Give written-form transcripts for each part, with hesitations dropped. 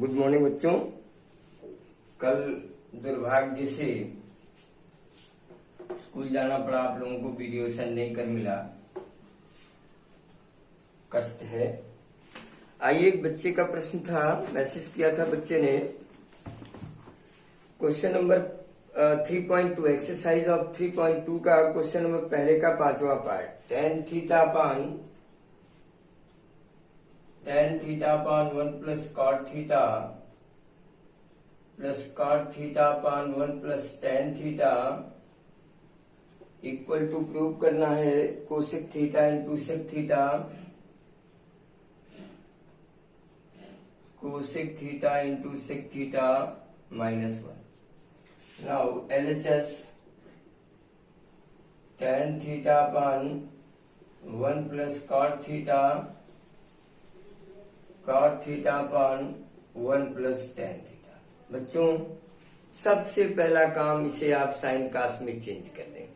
Good morning बच्चों। कल दुर्भाग्य से स्कूल जाना पड़ा आप लोगों को, वीडियो सेंड नहीं कर मिला, कष्ट है। आइए, एक बच्चे का प्रश्न था, मैसेज किया था बच्चे ने। क्वेश्चन नंबर 3.2 एक्सरसाइज ऑफ 3.2 का क्वेश्चन नंबर पहले का पांचवा part. tan theta upon 1 plus cot theta upon 1 plus tan theta equal to prove करना है cosec theta into sec theta, cosec theta into sec theta -1। Now LHS tan theta upon 1 plus cot theta upon 1 plus tan theta. बच्चों, सबसे पहला काम इसे आप sign कास में change कर दें।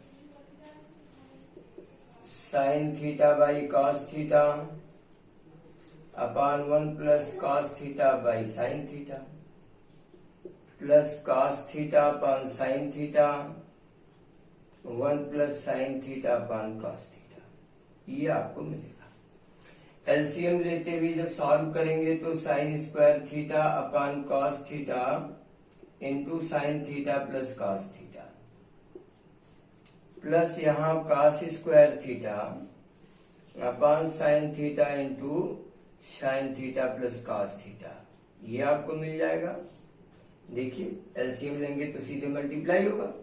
Sine theta by cos theta upon 1 plus cos theta by sine theta plus cos theta upon sine theta 1 plus sine theta upon cos theta, ये आपको मिलेगा। एलसीएम लेते हुए जब सॉल्व करेंगे तो sine square theta upon cos theta into sine theta plus cos theta plus यहाँ cos square theta upon sine theta into sine theta plus cos theta, ये आपको मिल जाएगा। देखिए, एलसीएम लेंगे तो सीधे मल्टीप्लाई होगा।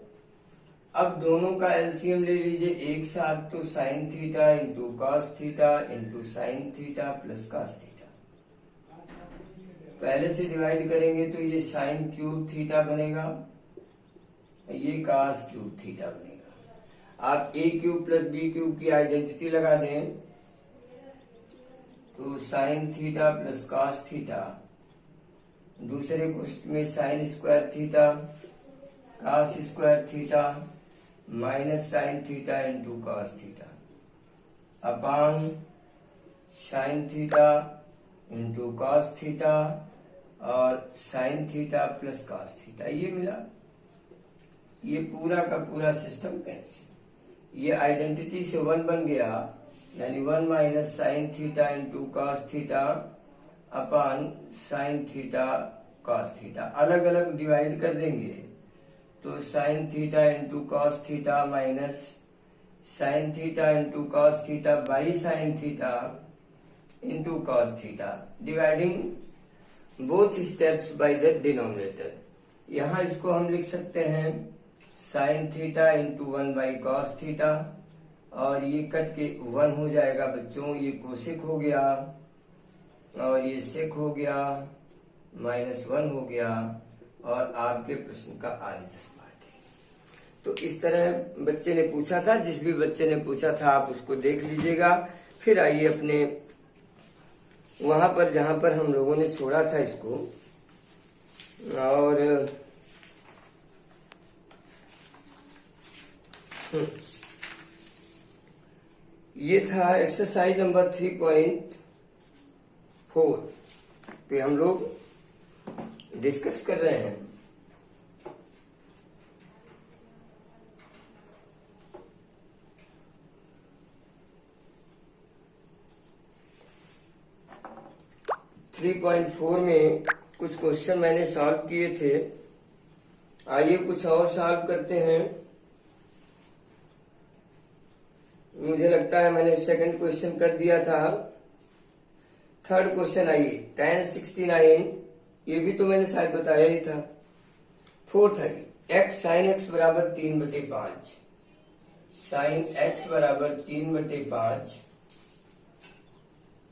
अब दोनों का एलसीएम ले लीजिए एक साथ, तो sine theta into cos theta into sine theta plus cos theta. पहले से डिवाइड करेंगे तो ये साइन क्यूब थीटा बनेगा, ये कॉस क्यूब थीटा बनेगा। आप A cube plus B cube की आइडेंटिटी लगा दें तो sine theta plus cos theta, दूसरे क्वेश्चन में sine square theta cos square theta minus sine theta into cos theta upon sine theta into cos theta और sine theta plus cos theta, ये मिला। ये पूरा का पूरा सिस्टम कैंसिल, ये आइडेंटिटी से 1 बन गया, यानी 1 minus sine theta into cos theta upon sine theta cos theta. अलग अलग डिवाइड कर देंगे तो sine theta into cos theta minus sine theta into cos theta by sine theta into cos theta, dividing both steps by the denominator. यहाँ इसको हम लिख सकते हैं sign theta into 1 by cos theta, और ये कट के 1 हो जाएगा बच्चों, ये कोसेक हो गया और ये सेक हो गया, -1 हो गया, और आपके प्रश्न का आरएचएस पार्ट है। तो इस तरह बच्चे ने पूछा था, जिस भी बच्चे ने पूछा था आप उसको देख लीजिएगा। फिर आइए अपने वहां पर जहां पर हम लोगों ने छोड़ा था इसको, और ये था एक्सरसाइज नंबर 3.4 पे हम लोग डिस्कस कर रहे हैं। थ्री 3.4 में कुछ क्वेश्चन मैंने सॉल्व किए थे। आइए कुछ और सॉल्व करते हैं। मुझे लगता है मैंने सेकंड क्वेश्चन कर दिया था। थर्ड क्वेश्चन आइए, tan 69, ये भी तो मैंने शायद बताया ही था। फोर्थ है x साइन x बराबर 3/5, साइन x बराबर 3/5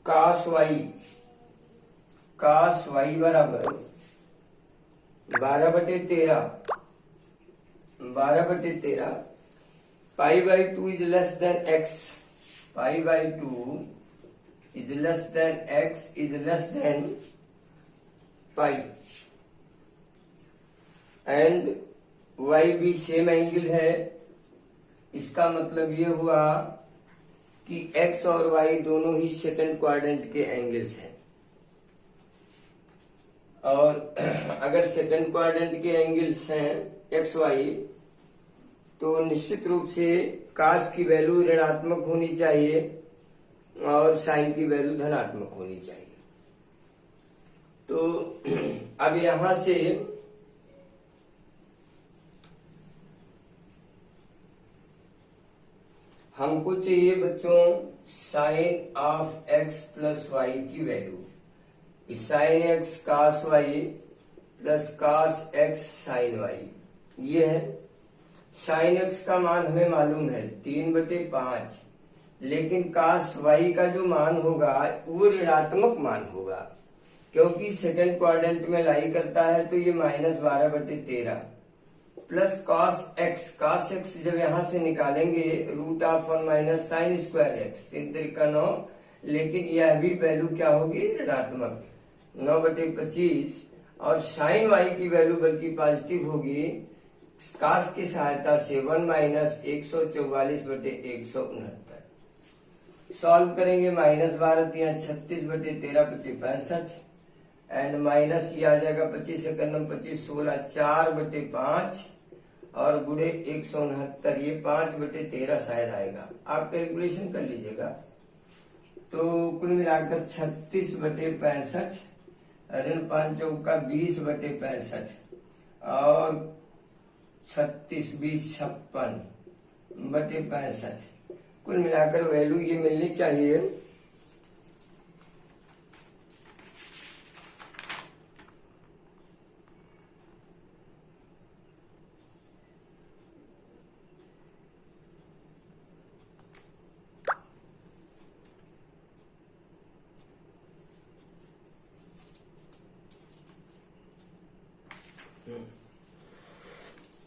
cos y बराबर 12/13 pi by 2 is less than x, pi by 2 is less than x is less than pi, and y भी सेम एंगल है। इसका मतलब ये हुआ कि x और y दोनों ही सेकंड क्वाड्रेंट के एंगल्स हैं। और अगर सेकंड क्वाड्रेंट के एंगल्स हैं एक्स वाई, तो निश्चित रूप से कास की वैल्यू ऋणात्मक होनी चाहिए और साइन की वैल्यू धनात्मक होनी चाहिए। तो अब यहां से हमको चाहिए बच्चों sine of X plus Y की value. Sine X cos Y plus cos X sine Y, ये है। साइन एक्स का मान हमें मालूम है 3/5, लेकिन कास वाई का जो मान होगा वो ऋणात्मक मान होगा, क्योंकि सेकंड क्वाड्रेंट में लाई करता है, तो ये -12/13 प्लस cos x जब यहां से निकालेंगे √1 माइनस साइन स्क्वायर एक्स, 3×9, लेकिन यह भी वैल्यू क्या होगी ऋणात्मक 9/25, और साइन वाई की वैल्यू बल्कि पॉजिटिव होगी कास की सहायता से 1 माइनस 144/169। सॉल्व करेंगे -12 36/13 65, एंड माइनस ये आ जाएगा 25 25 16 4/5 और गुणे 169, ये 5/13 शायद आएगा, आप कैलकुलेशन कर लीजिएगा। तो कुल मिलाकर 36/65, ऋण 5 चौका 20/65 और 36 20 56/65, कुल मिलाकर वैल्यू ये मिलनी चाहिए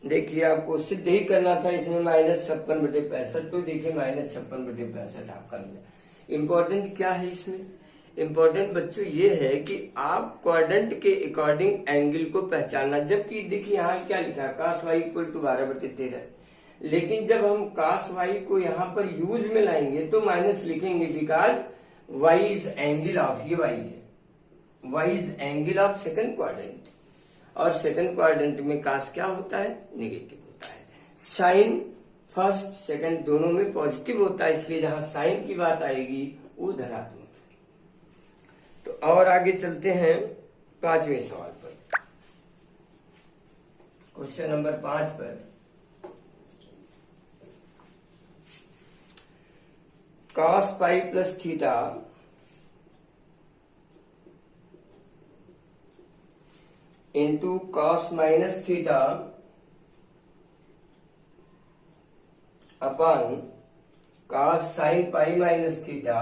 देखिए आपको सिद्ध ही करना था इसमें -56/65, तो देखिए -56/65 आपका मिला। इम्पोर्टेंट क्या है इसमें? इम्पोर्टेंट बच्चों ये है कि आप क्वाड्रेंट के अकॉर्डिंग एंगल को पहचानना। जबकि देखिए यहाँ क्या लिखा है cos y = 12/13, लेकिन जब हम cos y को यहाँ पर यूज में लाएंगे तो माइनस लिखेंगे, because y is angle of, ये y है, y is angle of second quadrant, और सेकंड क्वाड्रेंट में कास क्या होता है नेगेटिव होता है। साइन फर्स्ट सेकंड दोनों में पॉजिटिव होता है, इसलिए जहां साइन की बात आएगी वो धनात्मक है। तो और आगे चलते हैं 5वें सवाल पर, क्वेश्चन नंबर 5 पर। cos pi plus theta into cos minus theta upon cos sine pi minus theta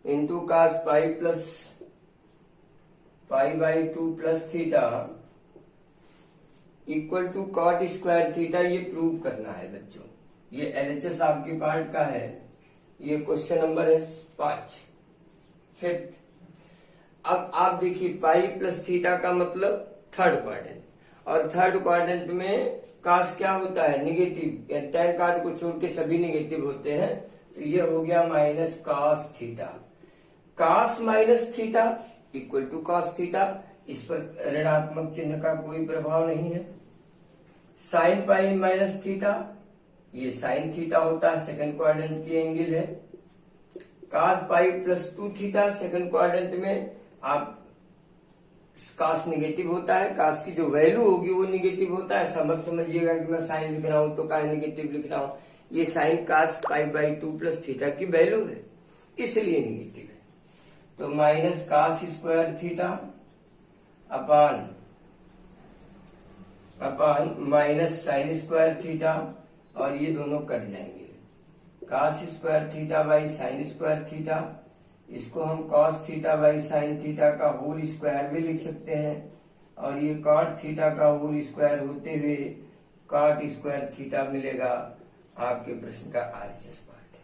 into cos pi plus π/2 plus theta equal to cot square theta, ये प्रूव करना है बच्चों। ये LHS आपके पार्ट का है, ये क्वेश्चन नंबर है 5 5th। अब आप देखिए पाई प्लस थीटा का मतलब थर्ड क्वाड्रेंट, और थर्ड क्वाड्रेंट में कास क्या होता है निगेटिव, tan कार्ड को छोड़ के सभी निगेटिव होते हैं, तो ये हो गया minus cos theta. cos minus theta equal to cos theta, इस पर ऋणात्मक चिन्ह का कोई प्रभाव नहीं है। साइन पाई माइनस थीटा, ये साइन थीटा होता है, सेकंड क्वाड्रेंट की एंगल है। cos pi plus 2 theta, second quadrant में आप कास निगेटिव होता है, कास की जो वैल्यू होगी वो निगेटिव होता है। समझिएगा कि मैं साइन लिख रहा हूं तो काय निगेटिव लिख रहा हूं, ये साइन कास π/2 प्लस थीटा की वैल्यू है, इसलिए निगेटिव है। तो minus cos square theta upon minus sine square theta, और ये दोनों कट जाएंगे। Cos square theta by sine square theta, इसको हम cos theta by sine theta का होल स्क्वायर भी लिख सकते हैं, और ये cot थीटा का होल स्क्वायर होते हुए cot स्क्वायर थीटा मिलेगा। आपके प्रश्न का RHS पार्ट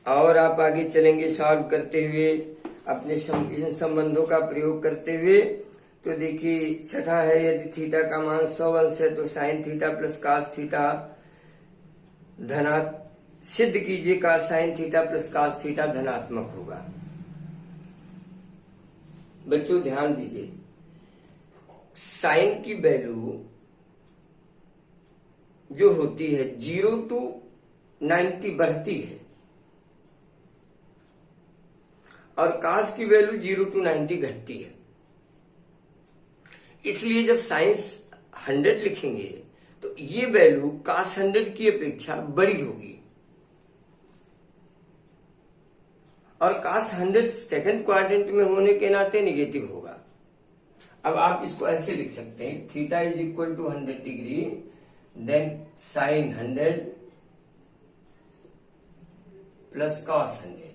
है। और आप आगे चलेंगे सॉल्व करते हुए अपने इन संबंधों का प्रयोग करते हुए। तो देखिए छठा है, यदि थीटा का मान 100 अंश है तो sine theta plus cos theta सिद्ध कीजिए cos sin theta plus cos theta धनात्मक होगा। बच्चों ध्यान दीजिए, साइन की वैल्यू जो होती है 0 to 90 बढ़ती है और कास की वैल्यू 0 to 90 घटती है। इसलिए जब साइंस 100 लिखेंगे तो ये वैल्यू कास 100 की अपेक्षा बड़ी होगी और कास 100 सेकंड क्वाड्रेंट में होने के नाते निगेटिव होगा। अब आप इसको ऐसे लिख सकते हैं, theta is equal to 100 degree, then sine 100 plus cos 100।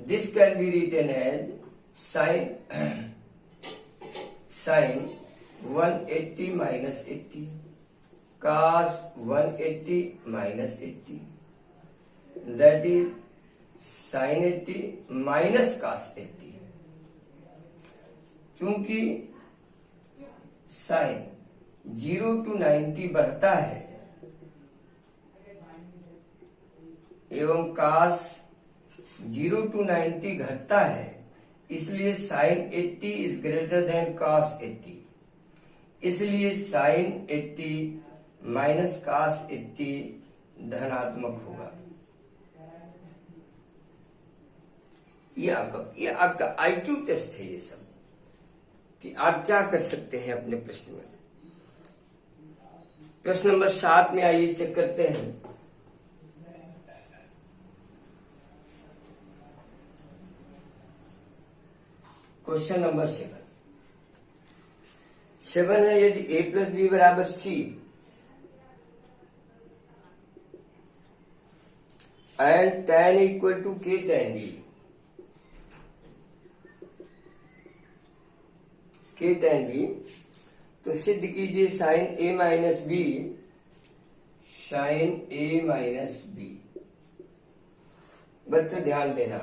This can be written as sin 180 minus 80, cos 180 minus 80, that is sin 80 minus cos 80। चूंकि साइन 0 to 90 बढ़ता है एवं cos 0 to 90 घटता है, इसलिए sin 80 is greater than cos 80। इसलिए sin 80 minus cos 80 धनात्मक होगा। ये आपका IQ टेस्ट है ये सब, कि आप क्या कर सकते हैं अपने प्रश्न में। प्रश्न नंबर 7 में आइए चेक करते हैं। क्वेश्चन नंबर 7 है, यदि a प्लस बी बराबर c and tan equal to k tan b, k tan b, तो सिद्ध कीजिए साइन a माइनस बी, साइन a माइनस बी। बच्चों ध्यान देना,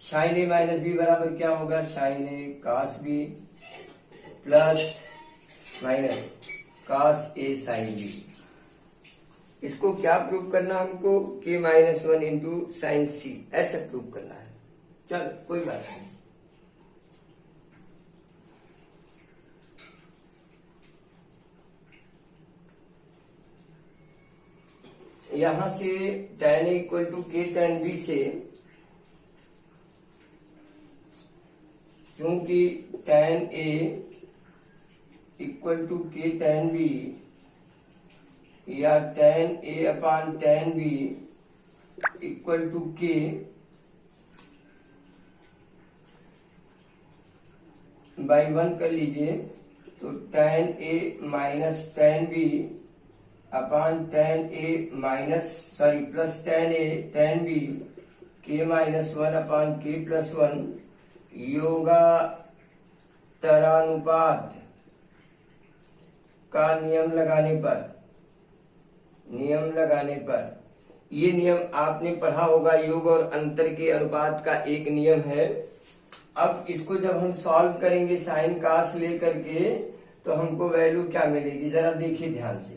साइन ए माइनस बी बराबर क्या होगा, sine A cos B plus minus cos A sine B. इसको क्या प्रूव करना हमको, के माइनस 1 इंटू साइन सी, ऐसा प्रूव करना है। चल कोई बात नहीं। यहां से tan equal to K tan B से, चूंकि tan A equal to K tan B या tan A upon tan B equal to K, by 1 कर लीजिए, तो tan A minus tan B upon tan A minus plus tan A tan B, K minus 1 upon K plus 1, योगात्तरानुपात का नियम लगाने पर ये नियम आपने पढ़ा होगा, योग और अंतर के अनुपात का एक नियम है। अब इसको जब हम सॉल्व करेंगे साइन कास लेकर के, तो हमको वैल्यू क्या मिलेगी, जरा देखिए ध्यान से।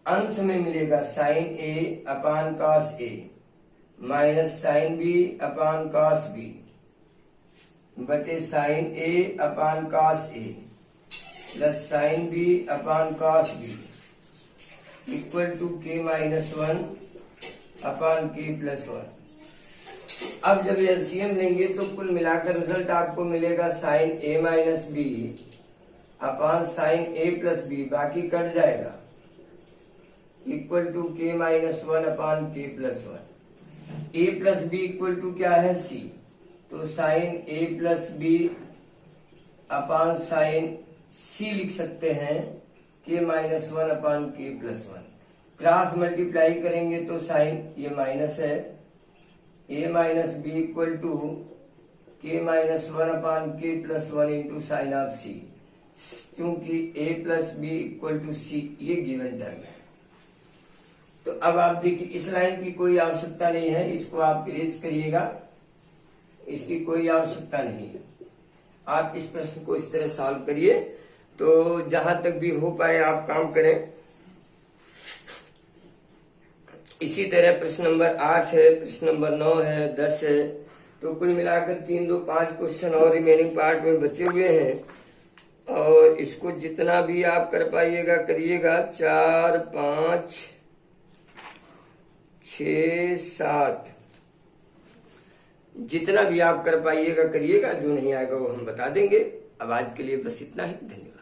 अंश में मिलेगा sine A upon cos A minus sine B upon cos B बटे sine A upon cos A plus sine B upon cos B equal to K minus 1 upon K plus 1। अब जब एलसीएम लेंगे तो कुल मिलाकर रिजल्ट आपको मिलेगा sine A minus B upon sine A plus B, बाकी कट जाएगा, equal to K minus 1 upon K plus 1। a plus B equal to क्या है, c, तो sine a plus B upon sine c लिख सकते हैं, k minus 1 upon K plus 1। Cross multiply करेंगे तो साइन ये माइनस है, a minus B equal to K minus 1 upon K plus 1 into sine of c, क्योंकि a plus B equal to c ये given term है। तो अब आप देखिए, इस लाइन की कोई आवश्यकता नहीं है, इसको आप इरेज करिएगा, इसकी कोई आवश्यकता नहीं है। आप इस प्रश्न को इस तरह सॉल्व करिए तो जहां तक भी हो पाए आप काम करें। इसी तरह प्रश्न नंबर 8 है, प्रश्न नंबर 9 है, 10 है। तो कुल मिलाकर 3, 2, 5 क्वेश्चन और रिमेनिंग पार्ट में बचे हुए हैं और इसको जितना भी आप कर पाइएगा करिएगा। 4, 5, 6, 7 जितना भी आप कर पाइएगा करिएगा, जो नहीं आएगा वो हम बता देंगे। अब आज के लिए बस इतना ही, धन्यवाद।